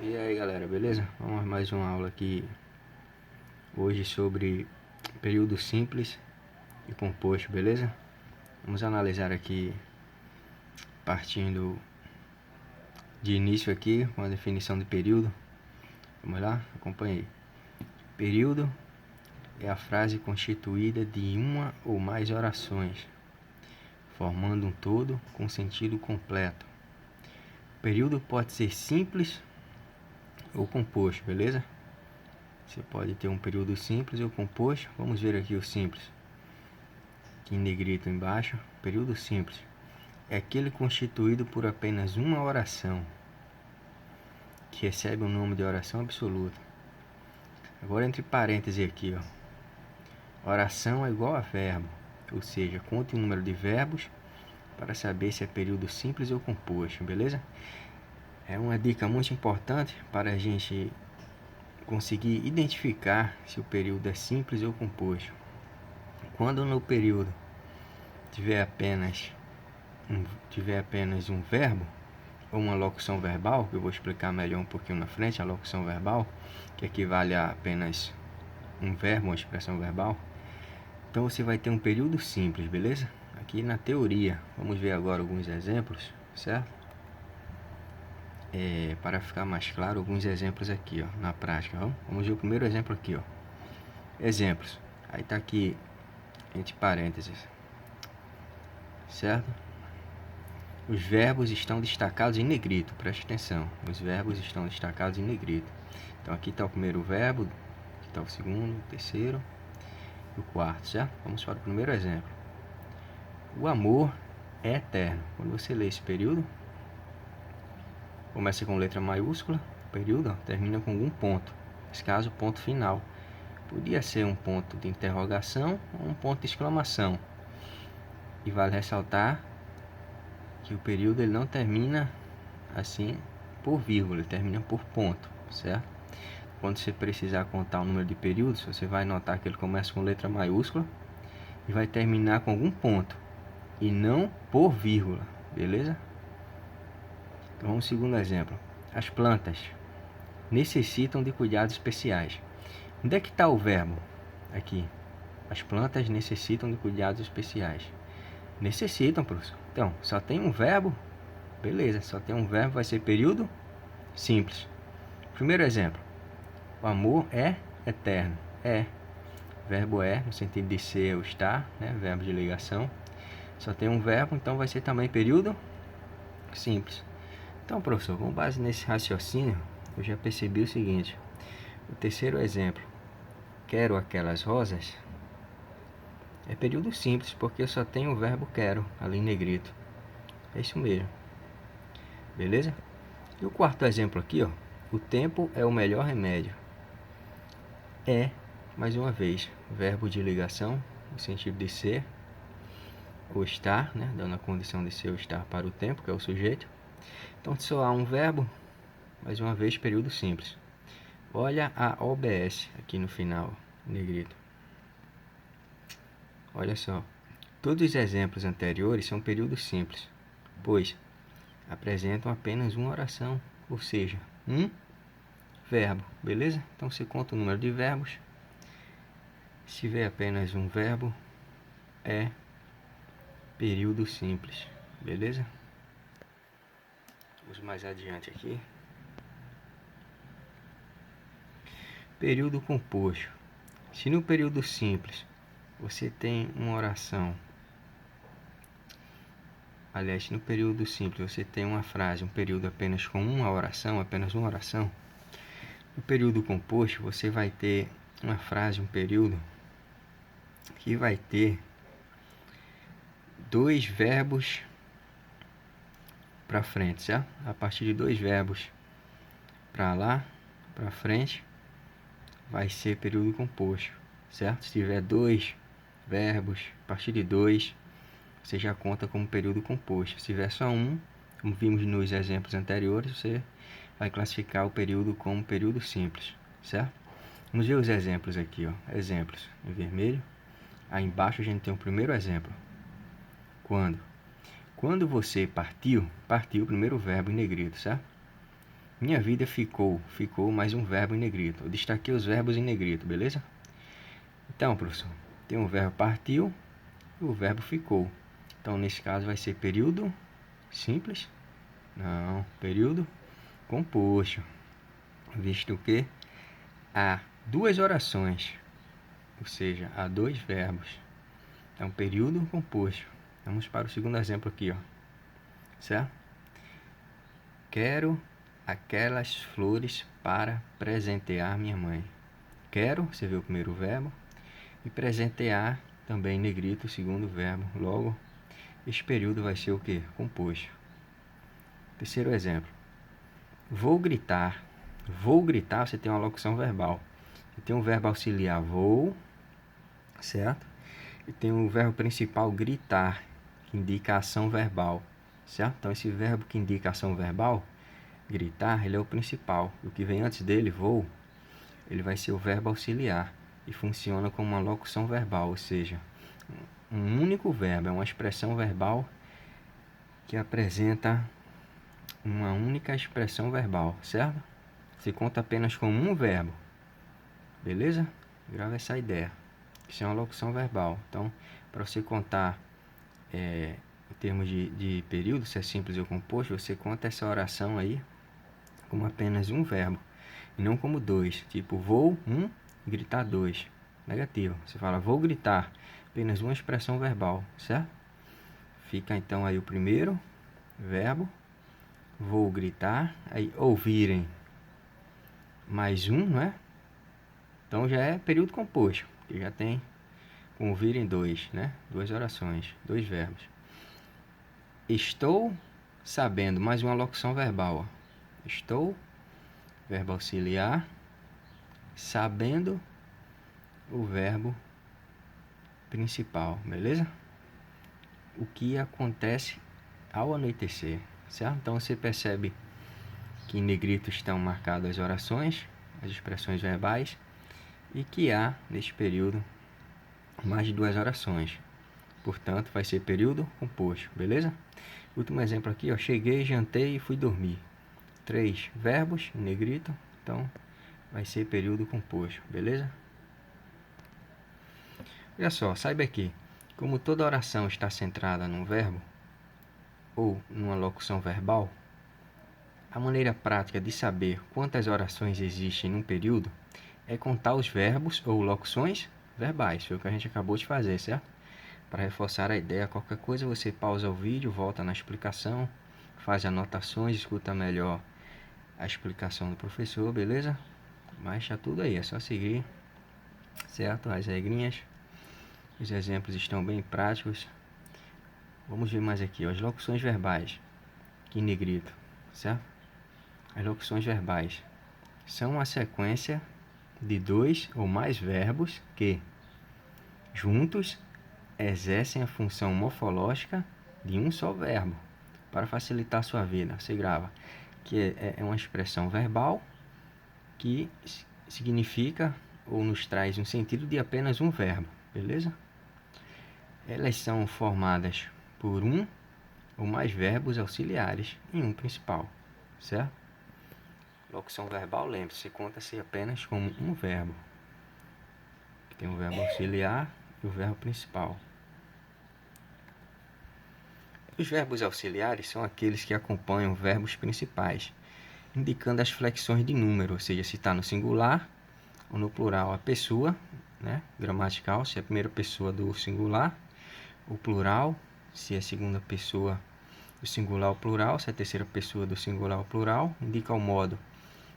E aí galera, beleza? Vamos a mais uma aula aqui hoje sobre período simples e composto, beleza? Vamos analisar aqui partindo de início aqui com a definição de período. Vamos lá? Acompanhe aí. Período é a frase constituída de uma ou mais orações, formando um todo com sentido completo. O período pode ser simples ou composto, beleza? Você pode ter um período simples ou composto. Vamos ver aqui o simples, aqui em negrito embaixo. Período simples é aquele constituído por apenas uma oração, que recebe o nome de oração absoluta. Agora, entre parênteses aqui, ó, oração é igual a verbo, ou seja, conte o número de verbos para saber se é período simples ou composto, beleza? É uma dica muito importante para a gente conseguir identificar se o período é simples ou composto. Quando no período tiver apenas um verbo ou uma locução verbal, que eu vou explicar melhor um pouquinho na frente, a locução verbal, que equivale a apenas um verbo, uma expressão verbal, então você vai ter um período simples, beleza? Aqui na teoria, vamos ver agora alguns exemplos, certo? Para ficar mais claro, alguns exemplos aqui, ó, na prática. Vamos ver o primeiro exemplo aqui, ó. Exemplos. Aí tá aqui entre parênteses, certo? Os verbos estão destacados em negrito, preste atenção. Os verbos estão destacados em negrito. Então aqui está o primeiro verbo, aqui está o segundo, o terceiro e o quarto, certo? Vamos para o primeiro exemplo. O amor é eterno. Quando você lê esse período, começa com letra maiúscula, período, ó, termina com algum ponto. Nesse caso, ponto final. Podia ser um ponto de interrogação ou um ponto de exclamação. E vale ressaltar que o período ele não termina assim por vírgula, ele termina por ponto, certo? Quando você precisar contar o número de períodos, você vai notar que ele começa com letra maiúscula e vai terminar com algum ponto e não por vírgula, beleza? Então vamos ao segundo exemplo. As plantas necessitam de cuidados especiais. Onde é que está o verbo? Aqui. As plantas necessitam de cuidados especiais. Necessitam, professor. Então, só tem um verbo. Beleza, só tem um verbo, vai ser período simples. Primeiro exemplo. O amor é eterno. É. Verbo é, no sentido de ser ou estar, né? Verbo de ligação. Só tem um verbo, então vai ser também período simples. Então, professor, com base nesse raciocínio, eu já percebi o seguinte. O terceiro exemplo. Quero aquelas rosas. É período simples, porque eu só tenho o verbo quero, ali em negrito. É isso mesmo. Beleza? E o quarto exemplo aqui, ó. O tempo é o melhor remédio. É, mais uma vez, verbo de ligação, no sentido de ser ou estar, né? Dando a condição de ser ou estar para o tempo, que é o sujeito. Então, só há um verbo, mais uma vez, período simples. Olha a OBS aqui no final, negrito. Olha só. Todos os exemplos anteriores são períodos simples, pois apresentam apenas uma oração, ou seja, um verbo, beleza? Então você conta o número de verbos. Se tiver apenas um verbo, é período simples, beleza? Vamos mais adiante aqui. Período composto. Se no período simples você tem uma oração, aliás, no período simples você tem uma frase, um período apenas com uma oração, apenas uma oração. No período composto você vai ter uma frase, um período que vai ter dois verbos para frente, certo? A partir de dois verbos para lá, para frente, vai ser período composto, certo? Se tiver dois verbos, a partir de dois, você já conta como período composto. Se tiver só um, como vimos nos exemplos anteriores, você vai classificar o período como período simples, certo? Vamos ver os exemplos aqui, ó. Exemplos em vermelho. Aí embaixo a gente tem o primeiro exemplo. Quando? Quando você partiu, partiu o primeiro verbo em negrito, certo? Minha vida ficou. Ficou mais um verbo em negrito. Eu destaquei os verbos em negrito, beleza? Então, professor, tem o verbo partiu e o verbo ficou. Então, nesse caso, vai ser período simples? Não, período composto. Visto que há duas orações, ou seja, há dois verbos. É um período composto. Vamos para o segundo exemplo aqui, ó. Certo? Quero aquelas flores para presentear minha mãe. Quero, você viu o primeiro verbo, e presentear também negrito, o segundo verbo. Logo, este período vai ser o que? Composto. Terceiro exemplo. Vou gritar. Vou gritar, você tem uma locução verbal. Você tem um verbo auxiliar vou, certo? E tem o verbo principal gritar, que indica a ação verbal, certo? Então esse verbo que indica a ação verbal, gritar, ele é o principal. O que vem antes dele, vou, ele vai ser o verbo auxiliar e funciona como uma locução verbal, ou seja, um único verbo, é uma expressão verbal que apresenta uma única expressão verbal, certo? Se conta apenas com um verbo, beleza? Grava essa ideia. Isso é uma locução verbal. Então, para você contar em termos de período, se é simples ou composto, você conta essa oração aí como apenas um verbo e não como dois. Tipo, vou gritar dois. Negativo. Você fala vou gritar, apenas uma expressão verbal, certo? Fica então aí o primeiro verbo, vou gritar, aí ouvirem mais um, não é? Então já é período composto, que já tem com ouvirem dois, né? Duas orações, dois verbos. Estou sabendo, mais uma locução verbal, ó. Estou, verbo auxiliar, sabendo, o verbo principal, beleza? O que acontece ao anoitecer, certo? Então você percebe que em negrito estão marcadas as orações, as expressões verbais, e que há, neste período, mais de duas orações. Portanto, vai ser período composto, beleza? Último exemplo aqui, ó. Cheguei, jantei e fui dormir. 3 verbos em negrito, então vai ser período composto, beleza? Olha só, saiba aqui, como toda oração está centrada num verbo ou numa locução verbal, a maneira prática de saber quantas orações existem num período é contar os verbos ou locuções verbais. Foi o que a gente acabou de fazer, certo? Para reforçar a ideia, qualquer coisa você pausa o vídeo, volta na explicação, faz anotações, escuta melhor a explicação do professor, beleza? Mas tá tudo aí, é só seguir, certo? As regrinhas, os exemplos estão bem práticos. Vamos ver mais aqui, ó, as locuções verbais, aqui em negrito, certo? As locuções verbais são uma sequência de dois ou mais verbos que, juntos, exercem a função morfológica de um só verbo. Para facilitar a sua vida, você grava que é uma expressão verbal que significa ou nos traz um sentido de apenas um verbo, beleza? Elas são formadas por um ou mais verbos auxiliares em um principal, certo? Locução verbal, lembre-se, conta-se apenas como um verbo. Tem o verbo auxiliar e o verbo principal. Os verbos auxiliares são aqueles que acompanham verbos principais, indicando as flexões de número, ou seja, se está no singular ou no plural. A pessoa, né, gramatical, se é a primeira pessoa do singular, o plural, se é a segunda pessoa do singular ao plural, se é a terceira pessoa do singular ao plural, indica o modo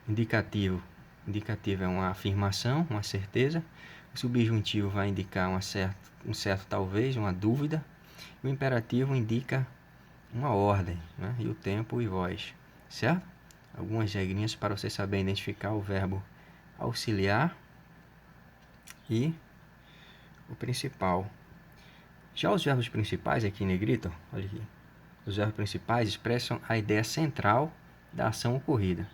indicativo. Indicativo é uma afirmação, uma certeza. O subjuntivo vai indicar um certo talvez, uma dúvida. O imperativo indica uma ordem, né? E o tempo e voz, certo? Algumas regrinhas para você saber identificar o verbo auxiliar e o principal. Já os verbos principais aqui em negrito, olha aqui. Os verbos principais expressam a ideia central da ação ocorrida.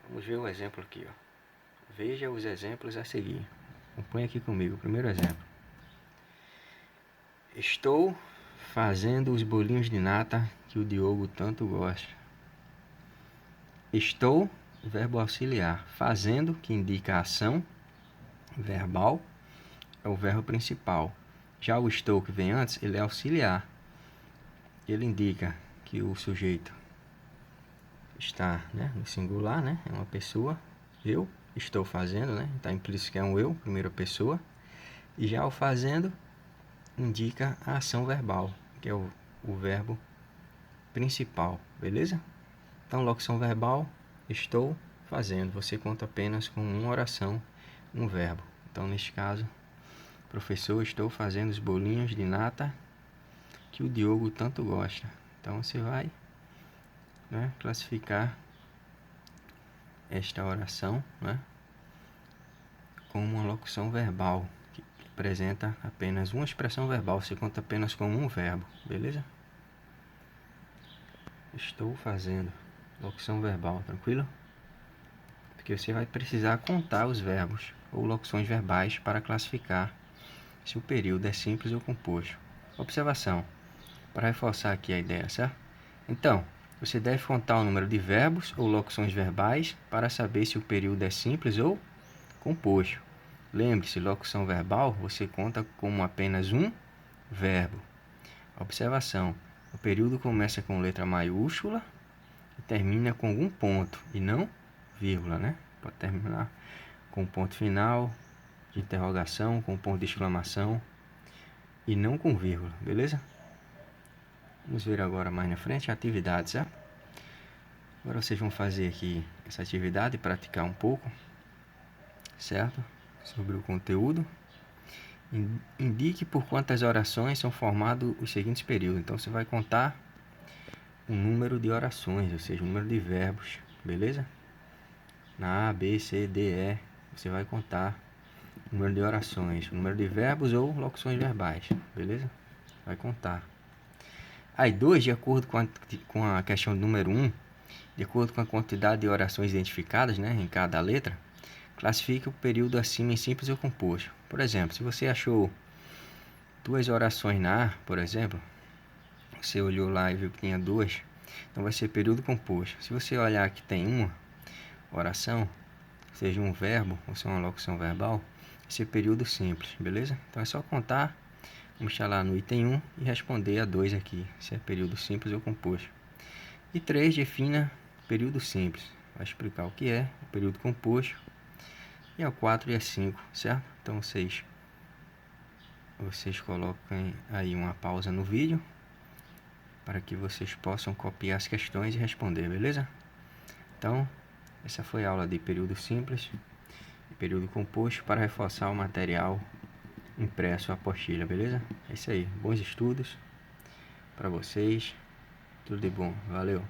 Vamos ver um exemplo aqui, ó. Veja os exemplos a seguir. Acompanhe aqui comigo. O primeiro exemplo. Estou fazendo os bolinhos de nata que o Diogo tanto gosta. Estou, verbo auxiliar. Fazendo, que indica a ação verbal, é o verbo principal. Já o estou, que vem antes, ele é auxiliar. Ele indica que o sujeito está, né, no singular, né, é uma pessoa. Eu estou fazendo, né, está implícito que é um eu, primeira pessoa. E já o fazendo indica a ação verbal, que é o verbo principal, beleza? Então, locução verbal, estou fazendo. Você conta apenas com uma oração, um verbo. Então, neste caso, professor, estou fazendo os bolinhos de nata que o Diogo tanto gosta. Então, você vai, né, classificar esta oração, né, como uma locução verbal, que apresenta apenas uma expressão verbal. Você conta apenas com um verbo, beleza? Estou fazendo. Locução verbal, tranquilo? Porque você vai precisar contar os verbos ou locuções verbais para classificar se o período é simples ou composto. Observação, para reforçar aqui a ideia, certo? Então, você deve contar o número de verbos ou locuções verbais para saber se o período é simples ou composto. Lembre-se, locução verbal você conta como apenas um verbo. Observação, o período começa com letra maiúscula e termina com algum ponto e não vírgula, né? Pode terminar com ponto final de interrogação, com ponto de exclamação e não com vírgula, beleza? Vamos ver agora mais na frente a atividade, certo? Agora vocês vão fazer aqui essa atividade e praticar um pouco, certo? Sobre o conteúdo. Indique por quantas orações são formados os seguintes períodos. Então você vai contar o número de orações, ou seja, o número de verbos, beleza? Na A, B, C, D, E, você vai contar o número de orações, o número de verbos ou locuções verbais, beleza? Vai contar. Aí, 2, de acordo com a questão do número 1, de acordo com a quantidade de orações identificadas, né, em cada letra, classifique o período acima em simples ou composto. Por exemplo, se você achou 2 orações na A, por exemplo, você olhou lá e viu que tinha 2, então vai ser período composto. Se você olhar que tem uma oração, seja um verbo ou seja uma locução verbal, vai ser período simples, beleza? Então é só contar, vamos estar lá no item 1 e responder a 2 aqui, se é período simples ou composto. E 3, defina período simples, vai explicar o que é o período composto. E a 4 e a 5, certo? Então vocês coloquem aí uma pausa no vídeo para que vocês possam copiar as questões e responder, beleza? Então, essa foi a aula de período simples e período composto para reforçar o material impresso, a apostila, beleza? É isso aí, bons estudos para vocês, tudo de bom, valeu!